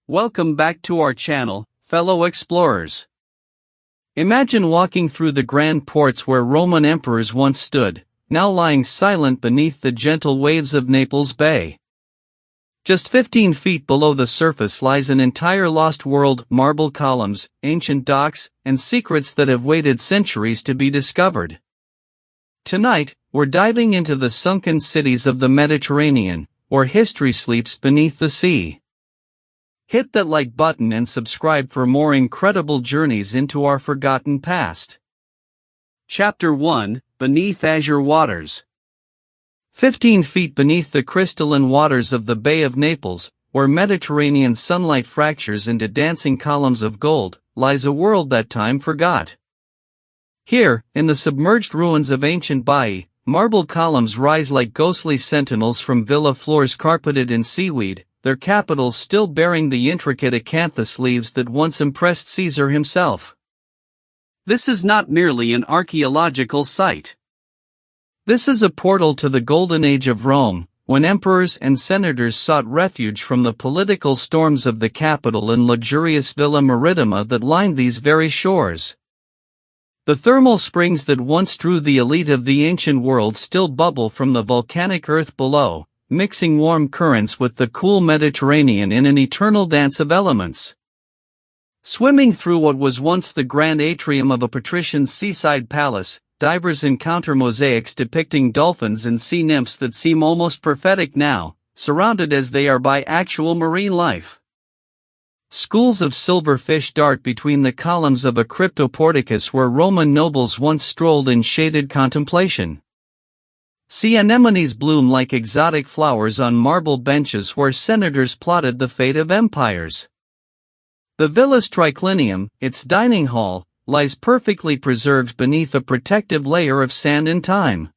Welcome back to our channel, fellow explorers. Imagine walking through the grand ports where Roman emperors once stood, now lying silent beneath the gentle waves of Naples Bay. Just 15 feet below the surface lies an entire lost world: marble columns, ancient docks, and secrets that have waited centuries to be discovered. Tonight, we're diving into the sunken cities of the Mediterranean, where history sleeps beneath the sea. Hit that like button and subscribe for more incredible journeys into our forgotten past. Chapter 1: Beneath Azure Waters. 15 feet beneath the crystalline waters of the Bay of Naples, where Mediterranean sunlight fractures into dancing columns of gold, lies a world that time forgot. Here, in the submerged ruins of ancient Baiae, marble columns rise like ghostly sentinels from villa floors carpeted in seaweed, their capitals still bearing the intricate acanthus leaves that once impressed Caesar himself. This is not merely an archaeological site. This is a portal to the golden age of Rome, when emperors and senators sought refuge from the political storms of the capital in luxurious Villa Maritima that lined these very shores. The thermal springs that once drew the elite of the ancient world still bubble from the volcanic earth below, mixing warm currents with the cool Mediterranean in an eternal dance of elements. Swimming through what was once the grand atrium of a patrician's seaside palace, divers encounter mosaics depicting dolphins and sea nymphs that seem almost prophetic now, surrounded as they are by actual marine life. Schools of silverfish dart between the columns of a cryptoporticus where Roman nobles once strolled in shaded contemplation. Sea anemones bloom like exotic flowers on marble benches where senators plotted the fate of empires. The villa's triclinium, its dining hall, lies perfectly preserved beneath a protective layer of sand and time.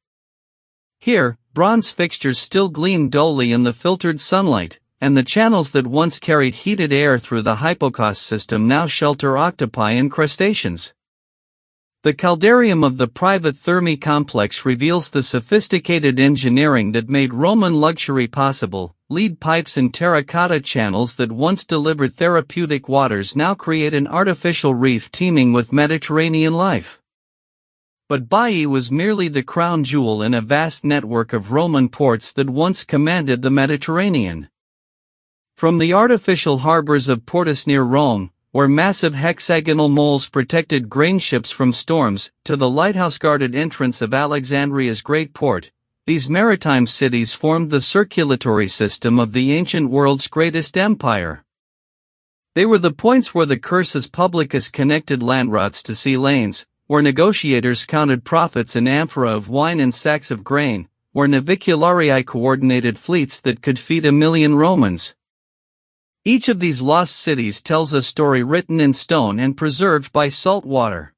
Here, bronze fixtures still gleam dully in the filtered sunlight, and the channels that once carried heated air through the hypocaust system now shelter octopi and crustaceans. The caldarium of the private Thermae complex reveals the sophisticated engineering that made Roman luxury possible. Lead pipes and terracotta channels that once delivered therapeutic waters now create an artificial reef teeming with Mediterranean life. But Baiae was merely the crown jewel in a vast network of Roman ports that once commanded the Mediterranean. From the artificial harbors of Portus near Rome, where massive hexagonal moles protected grain ships from storms, to the lighthouse-guarded entrance of Alexandria's great port, these maritime cities formed the circulatory system of the ancient world's greatest empire. They were the points where the cursus publicus connected land routes to sea lanes, where negotiators counted profits in amphora of wine and sacks of grain, where navicularii coordinated fleets that could feed 1 million Romans. Each of these lost cities tells a story written in stone and preserved by salt water.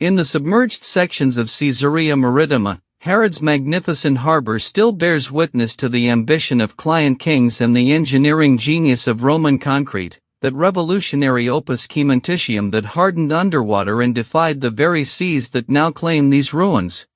In the submerged sections of Caesarea Maritima, Herod's magnificent harbor still bears witness to the ambition of client kings and the engineering genius of Roman concrete, that revolutionary opus cementitium that hardened underwater and defied the very seas that now claim these ruins.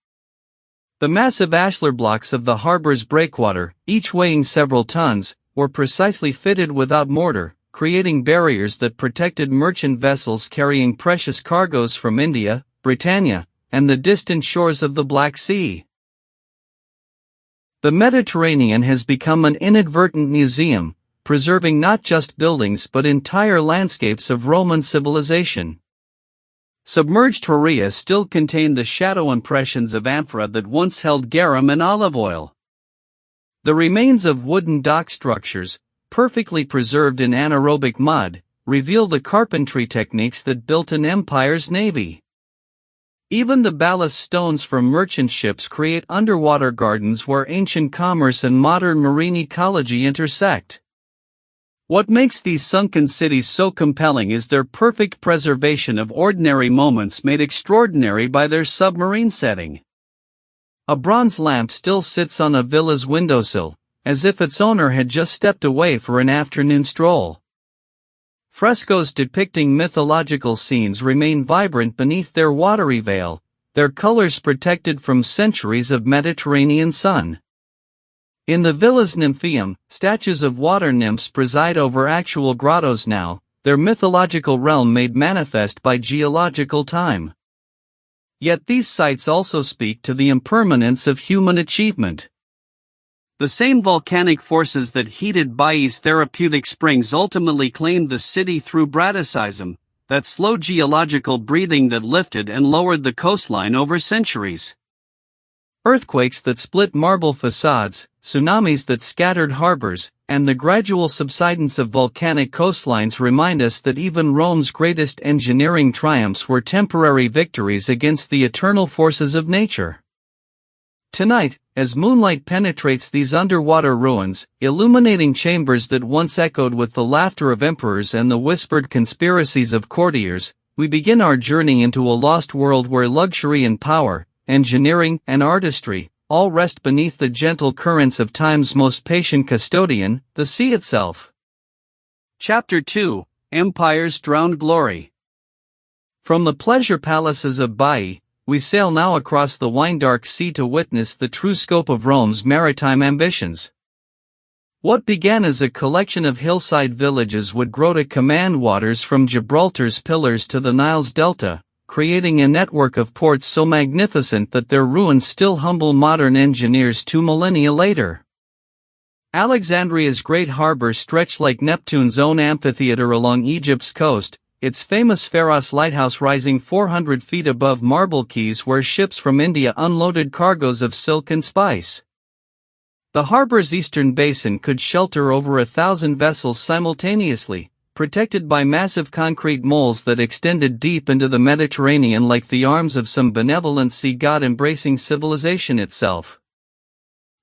The massive ashlar blocks of the harbor's breakwater, each weighing several tons, were precisely fitted without mortar, creating barriers that protected merchant vessels carrying precious cargoes from India, Britannia, and the distant shores of the Black Sea. The Mediterranean has become an inadvertent museum, preserving not just buildings but entire landscapes of Roman civilization. Submerged Horea still contain the shadow impressions of amphora that once held garum and olive oil. The remains of wooden dock structures, perfectly preserved in anaerobic mud, reveal the carpentry techniques that built an empire's navy. Even the ballast stones from merchant ships create underwater gardens where ancient commerce and modern marine ecology intersect. What makes these sunken cities so compelling is their perfect preservation of ordinary moments made extraordinary by their submarine setting. A bronze lamp still sits on a villa's windowsill, as if its owner had just stepped away for an afternoon stroll. Frescoes depicting mythological scenes remain vibrant beneath their watery veil, their colors protected from centuries of Mediterranean sun. In the Villa's Nymphaeum, statues of water nymphs preside over actual grottos now, their mythological realm made manifest by geological time. Yet these sites also speak to the impermanence of human achievement. The same volcanic forces that heated Baiae's therapeutic springs ultimately claimed the city through Braticism, that slow geological breathing that lifted and lowered the coastline over centuries. Earthquakes that split marble facades, tsunamis that scattered harbors, and the gradual subsidence of volcanic coastlines remind us that even Rome's greatest engineering triumphs were temporary victories against the eternal forces of nature. Tonight, as moonlight penetrates these underwater ruins, illuminating chambers that once echoed with the laughter of emperors and the whispered conspiracies of courtiers, we begin our journey into a lost world where luxury and power, engineering and artistry, all rest beneath the gentle currents of time's most patient custodian, the sea itself. Chapter 2: Empire's Drowned Glory. From the pleasure palaces of Baiae, we sail now across the wine-dark sea to witness the true scope of Rome's maritime ambitions. What began as a collection of hillside villages would grow to command waters from Gibraltar's pillars to the Nile's delta, creating a network of ports so magnificent that their ruins still humble modern engineers 2 millennia later. Alexandria's great harbor stretched like Neptune's own amphitheater along Egypt's coast, its famous Pharos lighthouse rising 400 feet above marble quays where ships from India unloaded cargoes of silk and spice. The harbor's eastern basin could shelter over 1,000 vessels simultaneously, protected by massive concrete moles that extended deep into the Mediterranean like the arms of some benevolent sea god embracing civilization itself.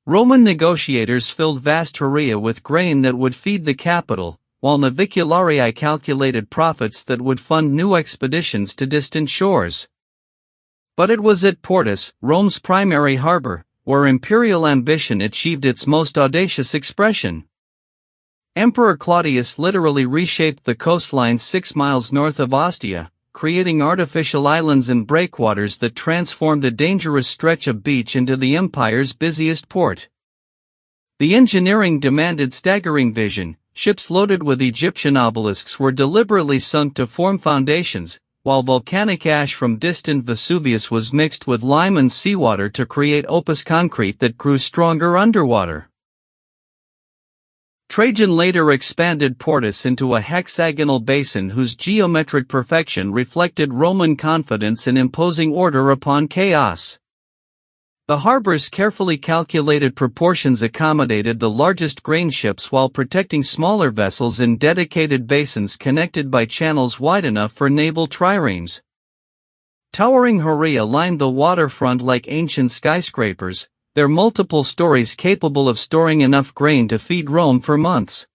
Roman negotiators filled vast area with grain that would feed the capital, while navicularii calculated profits that would fund new expeditions to distant shores. But it was at Portus, Rome's primary harbor, where imperial ambition achieved its most audacious expression. Emperor Claudius literally reshaped the coastline 6 miles north of Ostia, creating artificial islands and breakwaters that transformed a dangerous stretch of beach into the empire's busiest port. The engineering demanded staggering vision. Ships loaded with Egyptian obelisks were deliberately sunk to form foundations, while volcanic ash from distant Vesuvius was mixed with lime and seawater to create opus concrete that grew stronger underwater. Trajan later expanded Portus into a hexagonal basin whose geometric perfection reflected Roman confidence in imposing order upon chaos. The harbor's carefully calculated proportions accommodated the largest grain ships while protecting smaller vessels in dedicated basins connected by channels wide enough for naval triremes. Towering horia lined the waterfront like ancient skyscrapers, their multiple stories capable of storing enough grain to feed Rome for months.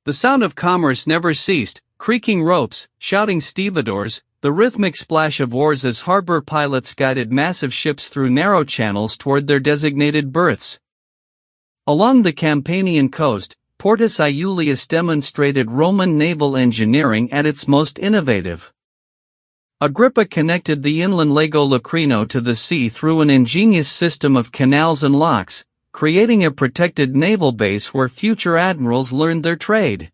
The sound of commerce never ceased, creaking ropes, shouting stevedores, the rhythmic splash of oars as harbor pilots guided massive ships through narrow channels toward their designated berths. Along the Campanian coast, Portus Iulius demonstrated Roman naval engineering at its most innovative. Agrippa connected the inland Lago Lucrino to the sea through an ingenious system of canals and locks, creating a protected naval base where future admirals learned their trade.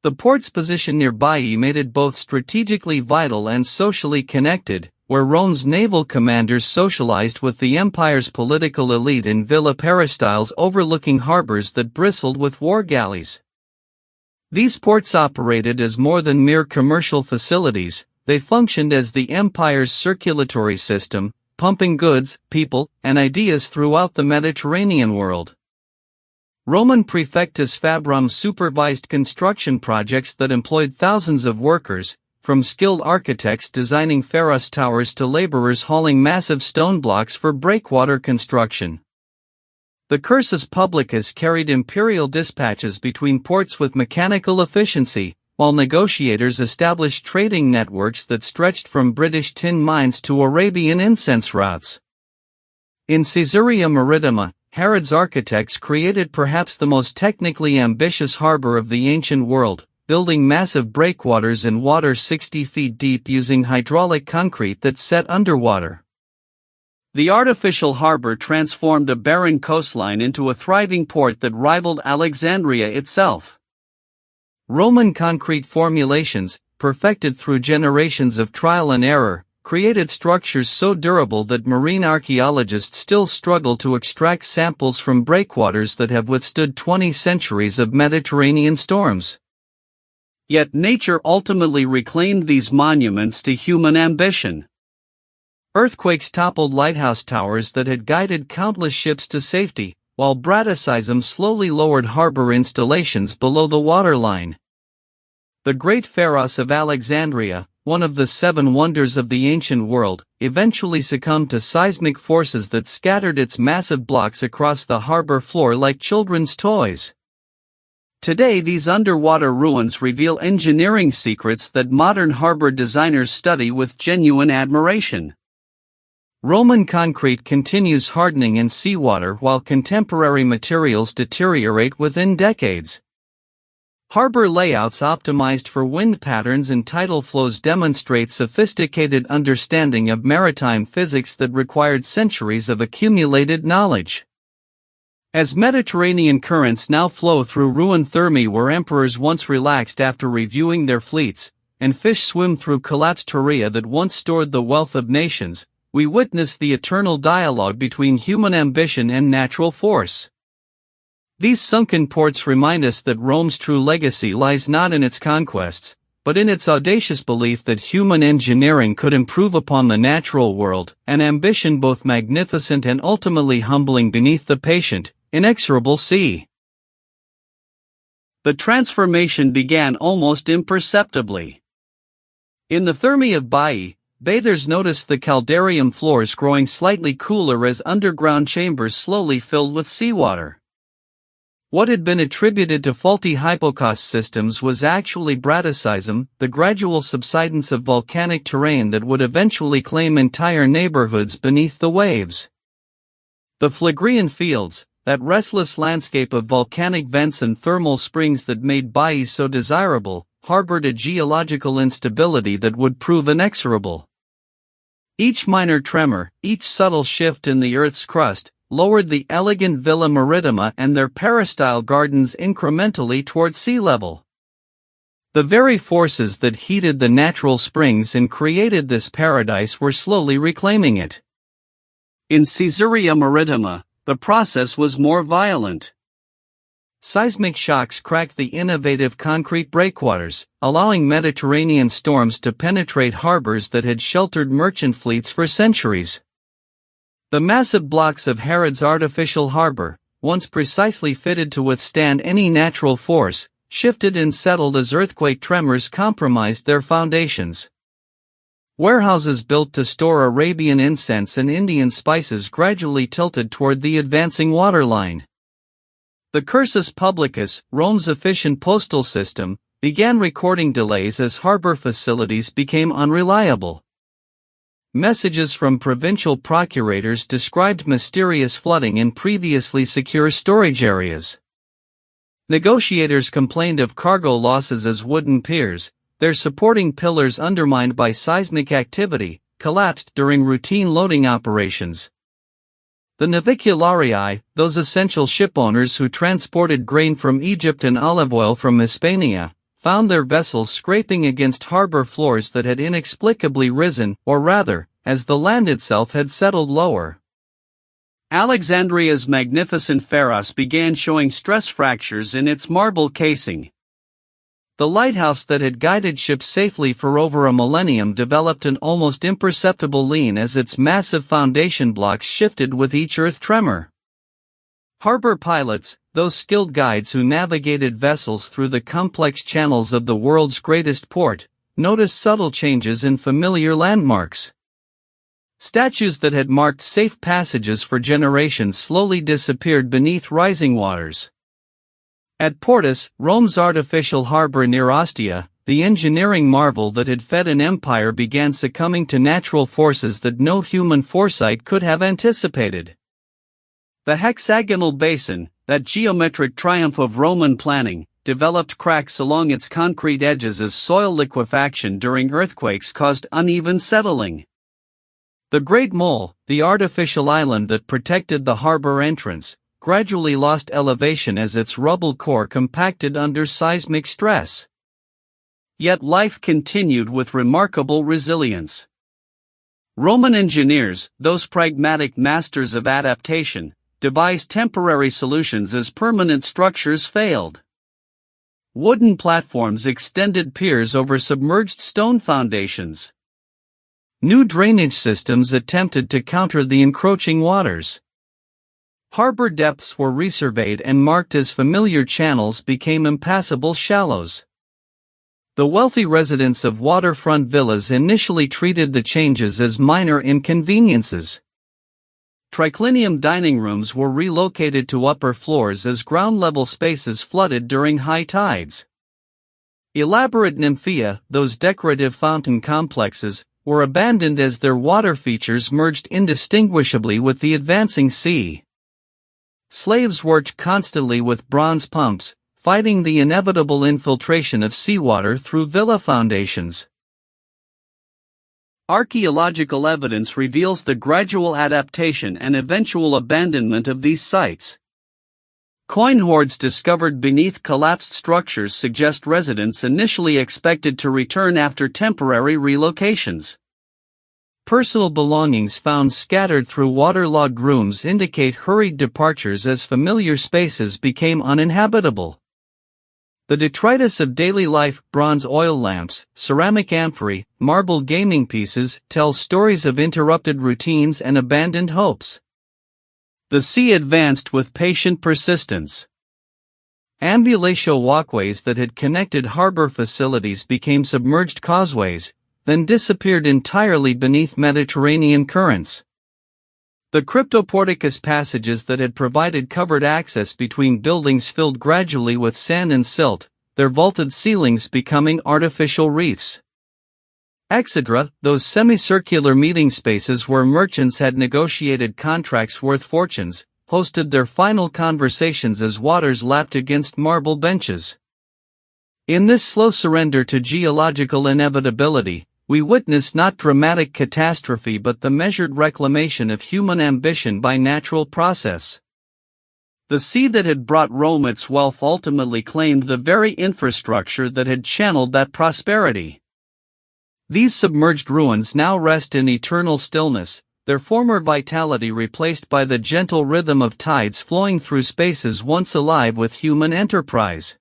The port's position near Baiae made it both strategically vital and socially connected, where Rome's naval commanders socialized with the empire's political elite in villa peristyles overlooking harbors that bristled with war galleys. These ports operated as more than mere commercial facilities, they functioned as the empire's circulatory system, pumping goods, people, and ideas throughout the Mediterranean world. Roman Praefectus Fabrum supervised construction projects that employed thousands of workers, from skilled architects designing Pharos towers to laborers hauling massive stone blocks for breakwater construction. The cursus publicus carried imperial dispatches between ports with mechanical efficiency, while negotiators established trading networks that stretched from British tin mines to Arabian incense routes. In Caesarea Maritima, Herod's architects created perhaps the most technically ambitious harbor of the ancient world, building massive breakwaters in water 60 feet deep using hydraulic concrete that set underwater. The artificial harbor transformed a barren coastline into a thriving port that rivaled Alexandria itself. Roman concrete formulations, perfected through generations of trial and error, created structures so durable that marine archaeologists still struggle to extract samples from breakwaters that have withstood 20 centuries of Mediterranean storms. Yet nature ultimately reclaimed these monuments to human ambition. Earthquakes toppled lighthouse towers that had guided countless ships to safety, while bradysism slowly lowered harbor installations below the waterline. The Great Pharos of Alexandria, one of the 7 wonders of the ancient world, eventually succumbed to seismic forces that scattered its massive blocks across the harbor floor like children's toys. Today, these underwater ruins reveal engineering secrets that modern harbor designers study with genuine admiration. Roman concrete continues hardening in seawater while contemporary materials deteriorate within decades. Harbor layouts optimized for wind patterns and tidal flows demonstrate sophisticated understanding of maritime physics that required centuries of accumulated knowledge. As Mediterranean currents now flow through ruined thermae where emperors once relaxed after reviewing their fleets, and fish swim through collapsed terrae that once stored the wealth of nations, we witness the eternal dialogue between human ambition and natural force. These sunken ports remind us that Rome's true legacy lies not in its conquests, but in its audacious belief that human engineering could improve upon the natural world, an ambition both magnificent and ultimately humbling beneath the patient, inexorable sea. The transformation began almost imperceptibly. In the thermae of Baiae, bathers noticed the caldarium floors growing slightly cooler as underground chambers slowly filled with seawater. What had been attributed to faulty hypocaust systems was actually bradysism, the gradual subsidence of volcanic terrain that would eventually claim entire neighborhoods beneath the waves. The Phlegrean fields, that restless landscape of volcanic vents and thermal springs that made Baiae so desirable, harbored a geological instability that would prove inexorable. Each minor tremor, each subtle shift in the Earth's crust, lowered the elegant Villa Maritima and their peristyle gardens incrementally toward sea level. The very forces that heated the natural springs and created this paradise were slowly reclaiming it. In Caesarea Maritima, the process was more violent. Seismic shocks cracked the innovative concrete breakwaters, allowing Mediterranean storms to penetrate harbors that had sheltered merchant fleets for centuries. The massive blocks of Herod's artificial harbor, once precisely fitted to withstand any natural force, shifted and settled as earthquake tremors compromised their foundations. Warehouses built to store Arabian incense and Indian spices gradually tilted toward the advancing waterline. The cursus publicus, Rome's efficient postal system, began recording delays as harbor facilities became unreliable. Messages from provincial procurators described mysterious flooding in previously secure storage areas. Negotiators complained of cargo losses as wooden piers, their supporting pillars undermined by seismic activity, collapsed during routine loading operations. The navicularii, those essential shipowners who transported grain from Egypt and olive oil from Hispania, found their vessels scraping against harbor floors that had inexplicably risen, or rather, as the land itself had settled lower. Alexandria's magnificent pharos began showing stress fractures in its marble casing. The lighthouse that had guided ships safely for over a millennium developed an almost imperceptible lean as its massive foundation blocks shifted with each earth tremor. Harbor pilots, those skilled guides who navigated vessels through the complex channels of the world's greatest port, noticed subtle changes in familiar landmarks. Statues that had marked safe passages for generations slowly disappeared beneath rising waters. At Portus, Rome's artificial harbor near Ostia, the engineering marvel that had fed an empire began succumbing to natural forces that no human foresight could have anticipated. The hexagonal basin, that geometric triumph of Roman planning, developed cracks along its concrete edges as soil liquefaction during earthquakes caused uneven settling. The Great Mole, the artificial island that protected the harbor entrance, gradually lost elevation as its rubble core compacted under seismic stress. Yet life continued with remarkable resilience. Roman engineers, those pragmatic masters of adaptation, devised temporary solutions as permanent structures failed. Wooden platforms extended piers over submerged stone foundations. New drainage systems attempted to counter the encroaching waters. Harbor depths were resurveyed and marked as familiar channels became impassable shallows. The wealthy residents of waterfront villas initially treated the changes as minor inconveniences. Triclinium dining rooms were relocated to upper floors as ground-level spaces flooded during high tides. Elaborate nymphea, those decorative fountain complexes, were abandoned as their water features merged indistinguishably with the advancing sea. Slaves worked constantly with bronze pumps, fighting the inevitable infiltration of seawater through villa foundations. Archaeological evidence reveals the gradual adaptation and eventual abandonment of these sites. Coin hoards discovered beneath collapsed structures suggest residents initially expected to return after temporary relocations. Personal belongings found scattered through waterlogged rooms indicate hurried departures as familiar spaces became uninhabitable. The detritus of daily life, bronze oil lamps, ceramic amphorae, marble gaming pieces, tells stories of interrupted routines and abandoned hopes. The sea advanced with patient persistence. Ambulatio walkways that had connected harbor facilities became submerged causeways, then disappeared entirely beneath Mediterranean currents. The cryptoporticus passages that had provided covered access between buildings filled gradually with sand and silt, their vaulted ceilings becoming artificial reefs. Exedra, those semicircular meeting spaces where merchants had negotiated contracts worth fortunes, hosted their final conversations as waters lapped against marble benches. In this slow surrender to geological inevitability, we witness not dramatic catastrophe but the measured reclamation of human ambition by natural process. The sea that had brought Rome its wealth ultimately claimed the very infrastructure that had channeled that prosperity. These submerged ruins now rest in eternal stillness, their former vitality replaced by the gentle rhythm of tides flowing through spaces once alive with human enterprise.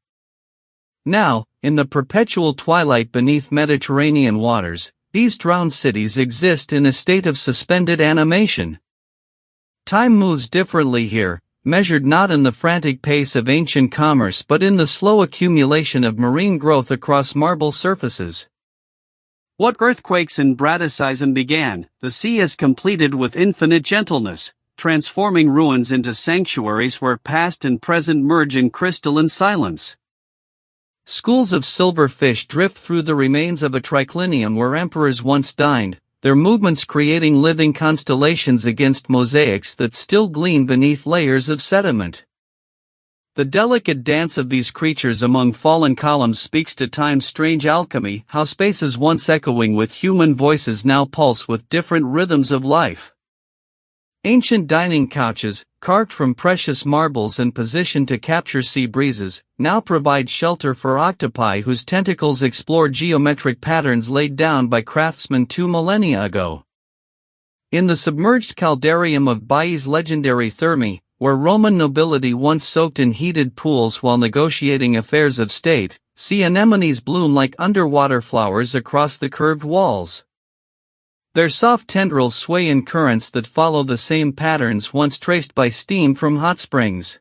Now, in the perpetual twilight beneath Mediterranean waters, these drowned cities exist in a state of suspended animation. Time moves differently here, measured not in the frantic pace of ancient commerce but in the slow accumulation of marine growth across marble surfaces. What earthquakes and Braticism began, the sea has completed with infinite gentleness, transforming ruins into sanctuaries where past and present merge in crystalline silence. Schools of silver fish drift through the remains of a triclinium where emperors once dined, their movements creating living constellations against mosaics that still gleam beneath layers of sediment. The delicate dance of these creatures among fallen columns speaks to time's strange alchemy, how spaces once echoing with human voices now pulse with different rhythms of life. Ancient dining couches, carved from precious marbles and positioned to capture sea breezes, now provide shelter for octopi whose tentacles explore geometric patterns laid down by craftsmen 2 millennia ago. In the submerged caldarium of Baiae's legendary Thermae, where Roman nobility once soaked in heated pools while negotiating affairs of state, sea anemones bloom like underwater flowers across the curved walls. Their soft tendrils sway in currents that follow the same patterns once traced by steam from hot springs.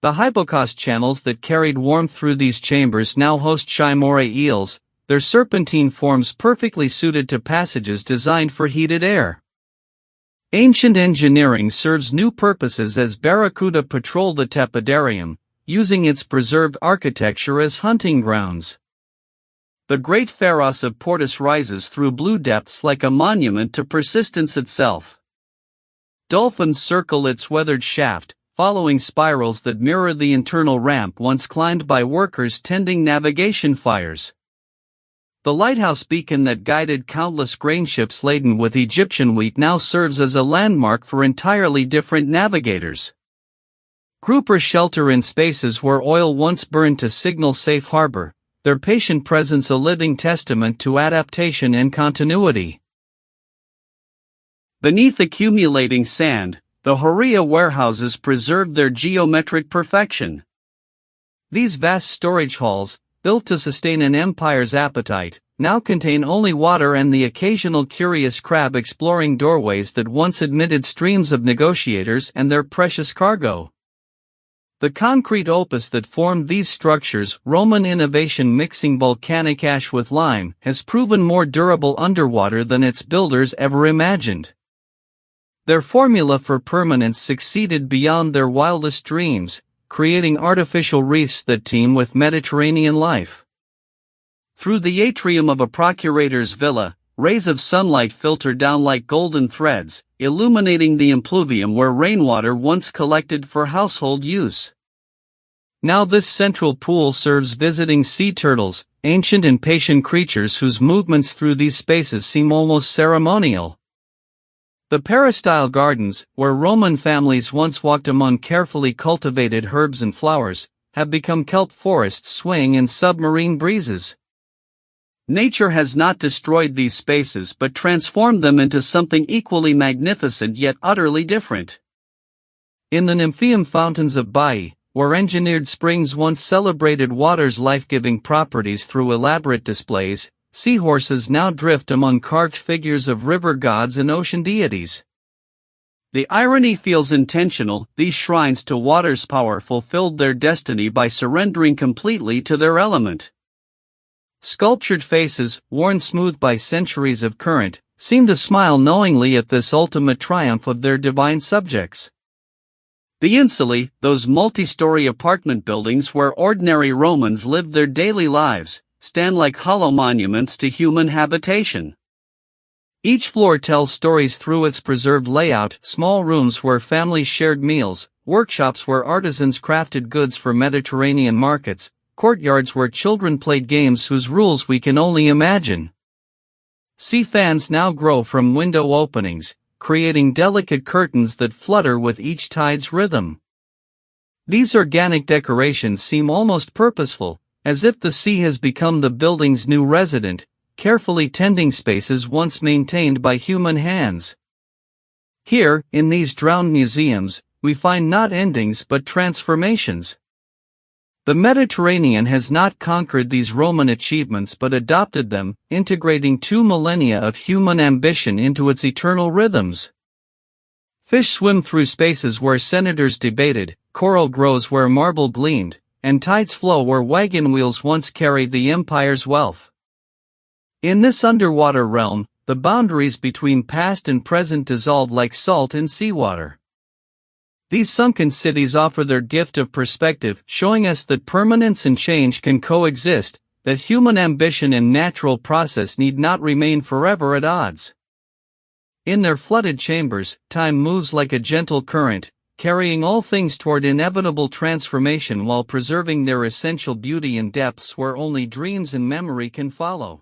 The hypocaust channels that carried warmth through these chambers now host Shimore eels, their serpentine forms perfectly suited to passages designed for heated air. Ancient engineering serves new purposes as barracuda patrol the tepidarium, using its preserved architecture as hunting grounds. The great pharos of Portus rises through blue depths like a monument to persistence itself. Dolphins circle its weathered shaft, following spirals that mirror the internal ramp once climbed by workers tending navigation fires. The lighthouse beacon that guided countless grain ships laden with Egyptian wheat now serves as a landmark for entirely different navigators. Groupers shelter in spaces where oil once burned to signal safe harbor, their patient presence a living testament to adaptation and continuity. Beneath accumulating sand, the Horea warehouses preserved their geometric perfection. These vast storage halls, built to sustain an empire's appetite, now contain only water and the occasional curious crab exploring doorways that once admitted streams of negotiators and their precious cargo. The concrete opus that formed these structures, Roman innovation mixing volcanic ash with lime, has proven more durable underwater than its builders ever imagined. Their formula for permanence succeeded beyond their wildest dreams, creating artificial reefs that teem with Mediterranean life. Through the atrium of a procurator's villa, rays of sunlight filter down like golden threads, illuminating the impluvium where rainwater once collected for household use. Now this central pool serves visiting sea turtles, ancient and patient creatures whose movements through these spaces seem almost ceremonial. The peristyle gardens, where Roman families once walked among carefully cultivated herbs and flowers, have become kelp forests swaying in submarine breezes. Nature has not destroyed these spaces but transformed them into something equally magnificent yet utterly different. In the Nymphaeum fountains of Baiae, where engineered springs once celebrated water's life-giving properties through elaborate displays, seahorses now drift among carved figures of river gods and ocean deities. The irony feels intentional. These shrines to water's power fulfilled their destiny by surrendering completely to their element. Sculptured faces, worn smooth by centuries of current, seem to smile knowingly at this ultimate triumph of their divine subjects. The insulae, those multi-story apartment buildings where ordinary Romans lived their daily lives, stand like hollow monuments to human habitation. Each floor tells stories through its preserved layout: small rooms where families shared meals, workshops where artisans crafted goods for Mediterranean markets, courtyards where children played games whose rules we can only imagine. Sea fans now grow from window openings, creating delicate curtains that flutter with each tide's rhythm. These organic decorations seem almost purposeful, as if the sea has become the building's new resident, carefully tending spaces once maintained by human hands. Here, in these drowned museums, we find not endings but transformations. The Mediterranean has not conquered these Roman achievements but adopted them, integrating 2 millennia of human ambition into its eternal rhythms. Fish swim through spaces where senators debated, coral grows where marble gleamed, and tides flow where wagon wheels once carried the empire's wealth. In this underwater realm, the boundaries between past and present dissolve like salt in seawater. These sunken cities offer their gift of perspective, showing us that permanence and change can coexist, that human ambition and natural process need not remain forever at odds. In their flooded chambers, time moves like a gentle current, carrying all things toward inevitable transformation while preserving their essential beauty in depths where only dreams and memory can follow.